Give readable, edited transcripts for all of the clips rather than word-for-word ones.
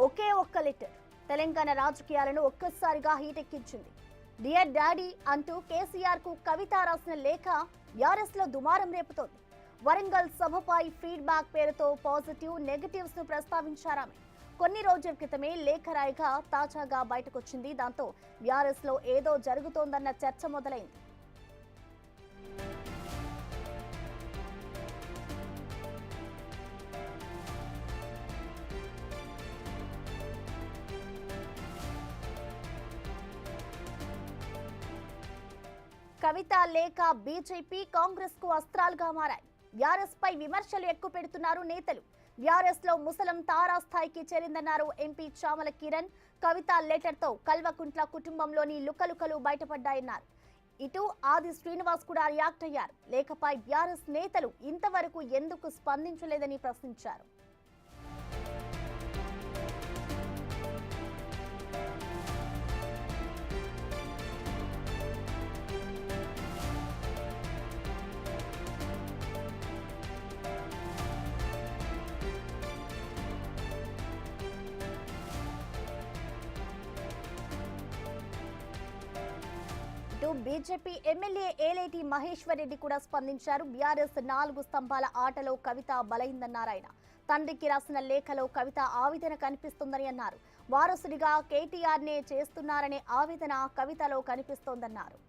ఒకే ఒక్క లెటర్ తెలంగాణ రాజకీయాలను ఒక్కసారిగా హీటెక్కించింది. డియర్ డాడీ అంటూ కేసీఆర్ కు కవిత రాసిన లేఖ బీఆర్ఎస్ లో దుమారం రేపుతోంది. వరంగల్ సభపై ఫీడ్బ్యాక్ పేరుతో పాజిటివ్ నెగటివ్స్ ను ప్రస్తావించారామె. కొన్ని రోజుల క్రితమే లేఖ రాయగా తాజాగా బయటకొచ్చింది. దాంతో బీఆర్ఎస్ లో ఏదో జరుగుతోందన్న చర్చ మొదలైంది. కవిత లేఖ బీజేపీ కాంగ్రెస్ కు అస్త్రాలుగా మారాయి. బీఆర్ఎస్ పై విమర్శలు ఎక్కువ పెడుతున్నారు నేతలు. బీఆర్ఎస్ లో ముసలం తారాస్థాయికి చేరిందన్నారు ఎంపీ చామల కిరణ్. కవిత లెటర్ తో కల్వకుంట్ల కుటుంబంలోని లుకలుకలు బయటపడ్డాయన్నారు. ఇటు ఆది శ్రీనివాస్ కూడా రియాక్ట్ అయ్యారు. లేఖపై బీఆర్ఎస్ నేతలు ఇంతవరకు ఎందుకు స్పందించలేదని ప్రశ్నించారు. బీజేపీ ఎమ్మెల్యే ఏలేటి మహేశ్వర్ రెడ్డి కూడా స్పందించారు. బీఆర్ఎస్ 4 స్తంభాల ఆటలో కవిత బలైందన్నారు ఆయన. తండ్రికి రాసిన లేఖలో కవిత ఆవేదన కనిపిస్తుందని అన్నారు. వారసుడిగా కేటీఆర్ నే చేస్తున్నారనే ఆవేదన కవితలో కనిపిస్తోందన్నారు.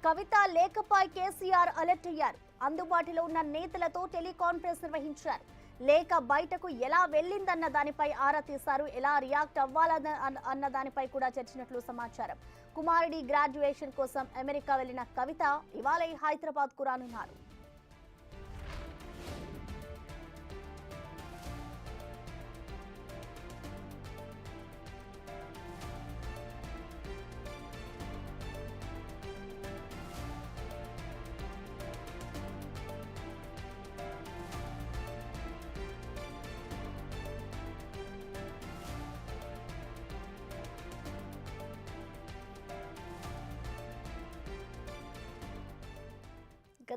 కవిత లేఖపై కేసీఆర్ అలర్ట్ అయ్యారు. అందుబాటులో ఉన్న నేతలతో టెలికాన్ఫరెన్స్ నిర్వహించారు. లేఖ బయటకు ఎలా వెళ్లిందన్న దానిపై ఆరా తీశారు. ఎలా రియాక్ట్ అవ్వాలన్న దానిపై కూడా చర్చించినట్లు సమాచారం. కుమారుడి గ్రాడ్యుయేషన్ కోసం అమెరికా వెళ్లిన కవిత ఇవాళ హైదరాబాద్ కు రానున్నారు.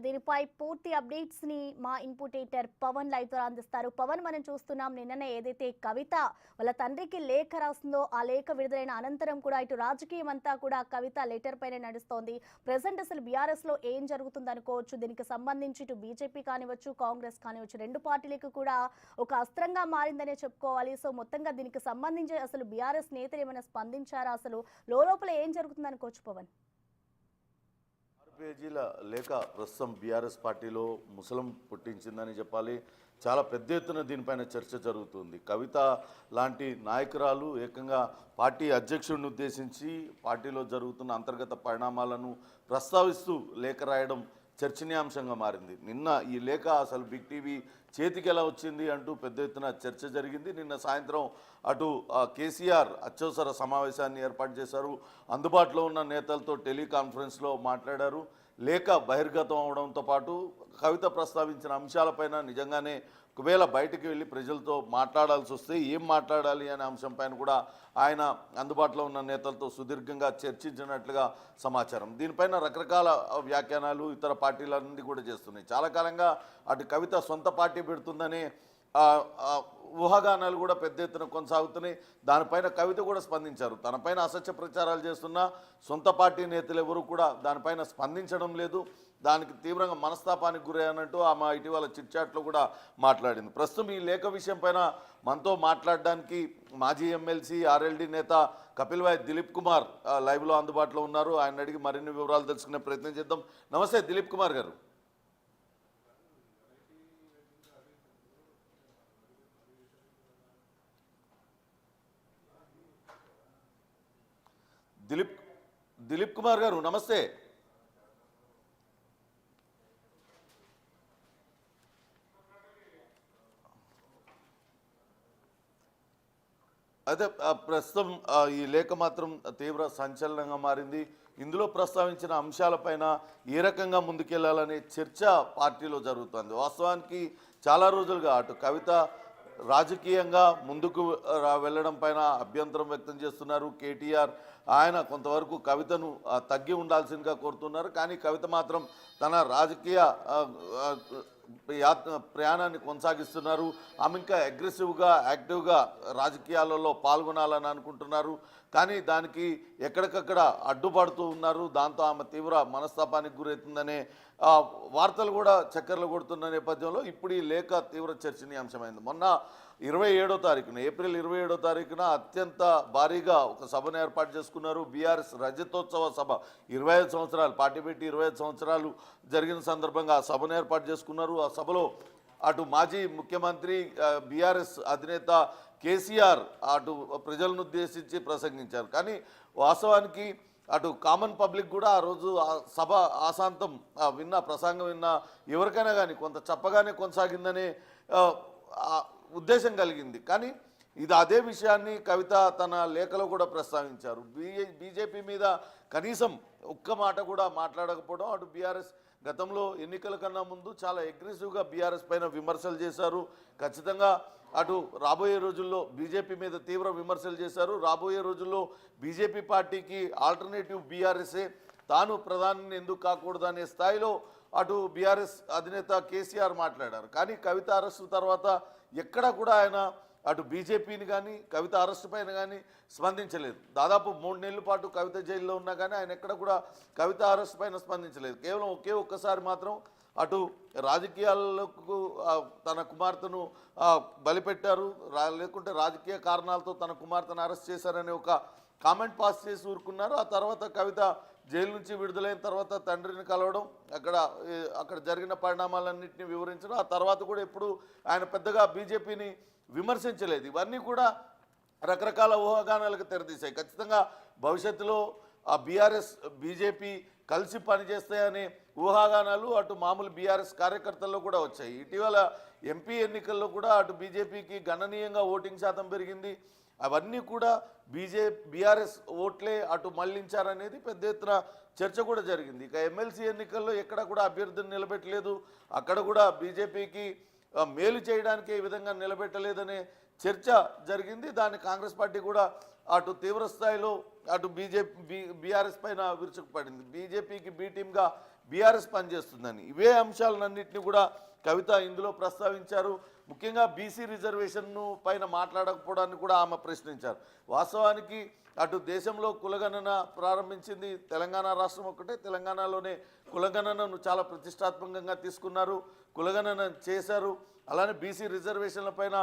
దీనిపై పూర్తి అప్డేట్స్ ని మా ఇన్పుటేటర్ పవన్ లైవ్ ద్వారా అందిస్తారు. పవన్, మనం చూస్తున్నాం నిన్ననే ఏదైతే కవిత వాళ్ళ తండ్రికి లేఖ రాస్తుందో ఆ లేఖ విడుదలైన అనంతరం కూడా ఇటు రాజకీయం అంతా కూడా కవిత లెటర్ పైన నడుస్తోంది. ప్రెసెంట్ అసలు బీఆర్ఎస్ లో ఏం జరుగుతుంది అనుకోవచ్చు. దీనికి సంబంధించి ఇటు బీజేపీ కానివచ్చు, కాంగ్రెస్ కానివచ్చు, 2 పార్టీలకు కూడా ఒక అస్త్రంగా మారిందనే చెప్పుకోవాలి. సో మొత్తంగా దీనికి సంబంధించి అసలు బీఆర్ఎస్ నేతలు ఏమైనా స్పందించారా? అసలు లోపల ఏం జరుగుతుంది అనుకోవచ్చు పవన్? పేజీల లేఖ ప్రస్తుతం బీఆర్ఎస్ పార్టీలో ముసలం పుట్టించిందని చెప్పాలి. చాలా పెద్ద ఎత్తున దీనిపైన చర్చ జరుగుతుంది. కవిత లాంటి నాయకురాలు ఏకంగా పార్టీ అధ్యక్షుడిని ఉద్దేశించి పార్టీలో జరుగుతున్న అంతర్గత పరిణామాలను ప్రస్తావిస్తూ లేఖ రాయడం చర్చనీయాంశంగా మారింది. నిన్న ఈ లేఖ అసలు బిగ్ టీవీ చేతికి ఎలా వచ్చింది అంటూ పెద్ద ఎత్తున చర్చ జరిగింది. నిన్న సాయంత్రం అటు కేసీఆర్ అత్యవసర సమావేశాన్ని ఏర్పాటు చేశారు. అందుబాటులో ఉన్న నేతలతో టెలికాన్ఫరెన్స్లో మాట్లాడారు. లేఖ బహిర్గతం అవడంతో పాటు కవిత ప్రస్తావించిన అంశాలపైన నిజంగానే ఒకవేళ బయటికి వెళ్ళి ప్రజలతో మాట్లాడాల్సి వస్తే ఏం మాట్లాడాలి అనే అంశంపైన కూడా ఆయన అందుబాటులో ఉన్న నేతలతో సుదీర్ఘంగా చర్చించినట్లుగా సమాచారం. దీనిపైన రకరకాల వ్యాఖ్యానాలు ఇతర పార్టీలన్నీ కూడా చేస్తున్నాయి. చాలా కాలంగా అటు కవిత సొంత పార్టీ పెడుతుందని ఊహాగానాలు కూడా పెద్ద ఎత్తున కొనసాగుతున్నాయి. దానిపైన కవిత కూడా స్పందించారు. తనపైన అసత్య ప్రచారాలు చేస్తున్న సొంత పార్టీ నేతలు ఎవరు కూడా దానిపైన స్పందించడం లేదు. దానికి తీవ్రంగా మనస్తాపానికి గురయ్యానంటూ ఆమె ఇటీవల చిట్చాట్లో కూడా మాట్లాడింది. ప్రస్తుతం ఈ లేఖ విషయం పైన మనతో మాట్లాడడానికి మాజీ ఎమ్మెల్సీ ఆర్ఎల్డీ నేత కపిల్ భాయ్ దిలీప్ కుమార్ లైవ్లో అందుబాటులో ఉన్నారు. ఆయన అడిగి మరిన్ని వివరాలు తెలుసుకునే ప్రయత్నం చేద్దాం. నమస్తే దిలీప్ కుమార్ గారు. దిలీప్ కుమార్ గారు నమస్తే. అయితే ప్రస్తుతం ఈ లేఖ మాత్రం తీవ్ర సంచలనంగా మారింది. ఇందులో ప్రస్తావించిన అంశాలపైన ఏ రకంగా ముందుకెళ్లాలనే చర్చ పార్టీలో జరుగుతుంది. వాస్తవానికి చాలా రోజులుగా అటు కవిత రాజకీయంగా ముందుకు వెళ్ళడం పైన అభ్యంతరం వ్యక్తం చేస్తున్నారు. కేటీఆర్ ఆయన కొంతవరకు కవితను తగ్గి ఉండాల్సిందిగా కోరుతున్నారు. కానీ కవిత మాత్రం తన రాజకీయ ప్రయాణాన్ని కొనసాగిస్తున్నారు. ఆమె ఇంకా అగ్రెసివ్గా యాక్టివ్గా రాజకీయాలలో పాల్గొనాలని అనుకుంటున్నారు. కానీ దానికి ఎక్కడికక్కడ అడ్డుపడుతూ ఉన్నారు. దాంతో ఆమె తీవ్ర మనస్తాపానికి గురవుతుందనే వార్తలు కూడా చక్కర్లు కొడుతున్న నేపథ్యంలో ఇప్పుడు ఈ లేఖ తీవ్ర చర్చనీయాంశమైంది. మొన్న 27వ తారీఖున ఏప్రిల్ 27వ తారీఖున అత్యంత భారీగా ఒక సభను ఏర్పాటు చేసుకున్నారు. బీఆర్ఎస్ రజతోత్సవ సభ 25 సంవత్సరాలు పార్టీ పెట్టి 25 సంవత్సరాలు జరిగిన సందర్భంగా ఆ సభను ఏర్పాటు చేసుకున్నారు. ఆ సభలో అటు మాజీ ముఖ్యమంత్రి బీఆర్ఎస్ అధినేత కేసీఆర్ అటు ప్రజలను ఉద్దేశించి ప్రసంగించారు. కానీ వాస్తవానికి అటు కామన్ పబ్లిక్ కూడా ఆ రోజు ఆ సభ ఆశాంతం ప్రసంగం విన్న ఎవరికైనా కానీ కొంత చప్పగానే కొనసాగిందనే ఉద్దేశం కలిగింది. కానీ ఇది అదే విషయాన్ని కవిత తన లేఖలో కూడా ప్రస్తావించారు. బీజేపీ మీద కనీసం ఒక్క మాట కూడా మాట్లాడకపోవడం, అటు బీఆర్ఎస్ గతంలో ఎన్నికల కన్నా ముందు చాలా అగ్రెసివ్గా బీఆర్ఎస్ పైన విమర్శలు చేశారు. ఖచ్చితంగా అటు రాబోయే రోజుల్లో బీజేపీ మీద తీవ్ర విమర్శలు చేశారు. రాబోయే రోజుల్లో బీజేపీ పార్టీకి ఆల్టర్నేటివ్ బీఆర్ఎస్ఏ, తాను ప్రధాని ఎందుకు కాకూడదు అనే స్థాయిలో అటు బీఆర్ఎస్ అధినేత కేసీఆర్ మాట్లాడారు. కానీ కవిత అరెస్టు తర్వాత ఎక్కడా కూడా ఆయన అటు బీజేపీని కానీ కవిత అరెస్టు పైన కానీ స్పందించలేదు. దాదాపు 3 నెలల పాటు కవిత జైల్లో ఉన్నా కానీ ఆయన ఎక్కడ కూడా కవిత అరెస్టు పైన స్పందించలేదు. కేవలం ఒక్కసారి మాత్రం అటు రాజకీయాలకు తన కుమార్తెను బలిపెట్టారు, లేకుంటే రాజకీయ కారణాలతో తన కుమార్తెను అరెస్ట్ చేశారని ఒక కామెంట్ పాస్ చేసి ఊరుకున్నారు. ఆ తర్వాత కవిత జైలు నుంచి విడుదలైన తర్వాత తండ్రిని కలవడం, అక్కడ జరిగిన పరిణామాలన్నింటినీ వివరించడం, ఆ తర్వాత కూడా ఎప్పుడు ఆయన పెద్దగా బీజేపీని విమర్శించలేదు. ఇవన్నీ కూడా రకరకాల ఊహాగానాలకు తెరదీశాయి. ఖచ్చితంగా భవిష్యత్తులో ఆ బీఆర్ఎస్ బీజేపీ కలిసి పనిచేస్తాయనే ఊహాగానాలు అటు మామూలు బీఆర్ఎస్ కార్యకర్తల్లో కూడా వచ్చాయి. ఇటీవల ఎంపీ ఎన్నికల్లో కూడా అటు బీజేపీకి గణనీయంగా ఓటింగ్ శాతం పెరిగింది. అవన్నీ కూడా బీఆర్ఎస్ ఓట్లే అటు మళ్లించారనేది పెద్ద ఎత్తున చర్చ కూడా జరిగింది. ఇక ఎమ్మెల్సీ ఎన్నికల్లో ఎక్కడ కూడా అభ్యర్థిని నిలబెట్టలేదు, అక్కడ కూడా బీజేపీకి మేలు చేయడానికి ఈ విధంగా నిలబెట్టలేదనే చర్చ జరిగింది. దాన్ని కాంగ్రెస్ పార్టీ కూడా అటు తీవ్ర స్థాయిలో అటు బీఆర్ఎస్ పైన విరుచుకుపడింది. బీజేపీకి బీ టీమ్గా బీఆర్ఎస్ పనిచేస్తుందని ఇవే అంశాలన్నింటినీ కూడా కవిత ఇందులో ప్రస్తావించారు. ముఖ్యంగా బీసీ రిజర్వేషన్ను పైన మాట్లాడకపోవడాన్ని కూడా ఆమె ప్రశ్నించారు. వాస్తవానికి అటు దేశంలో కులగణన ప్రారంభించింది తెలంగాణ రాష్ట్రం ఒక్కటే. తెలంగాణలోనే కులగణనను చాలా ప్రతిష్టాత్మకంగా తీసుకున్నారు, కులగణన చేశారు. అలానే బీసీ రిజర్వేషన్ల పైన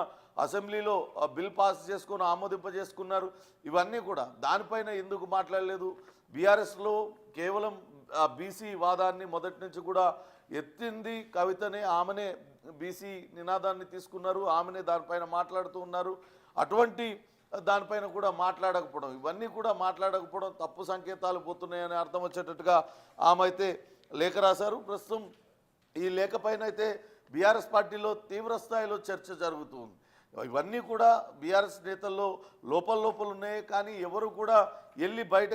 అసెంబ్లీలో బిల్ పాస్ చేసుకొని ఆమోదింపజేసుకున్నారు. ఇవన్నీ కూడా దానిపైన ఎందుకు మాట్లాడలేదు? బీఆర్ఎస్లో కేవలం బీసీ వాదాన్ని మొదటి నుంచి కూడా ఎత్తింది కవితనే. ఆమెనే బీసీ నినాదాన్ని తీసుకున్నారు, ఆమెనే దానిపైన మాట్లాడుతూ ఉన్నారు. అటువంటి దానిపైన కూడా మాట్లాడకపోవడం, ఇవన్నీ కూడా మాట్లాడకపోవడం తప్పు సంకేతాలు పోతున్నాయని అర్థం వచ్చేటట్టుగా ఆమె అయితే లేఖ రాశారు. ప్రస్తుతం ఈ లేఖ పైన అయితే బీఆర్ఎస్ పార్టీలో తీవ్ర స్థాయిలో చర్చ జరుగుతుంది. ఇవన్నీ కూడా బీఆర్ఎస్ నేతల్లో లోపల ఉన్నాయి. కానీ ఎవరు కూడా వెళ్ళి బయట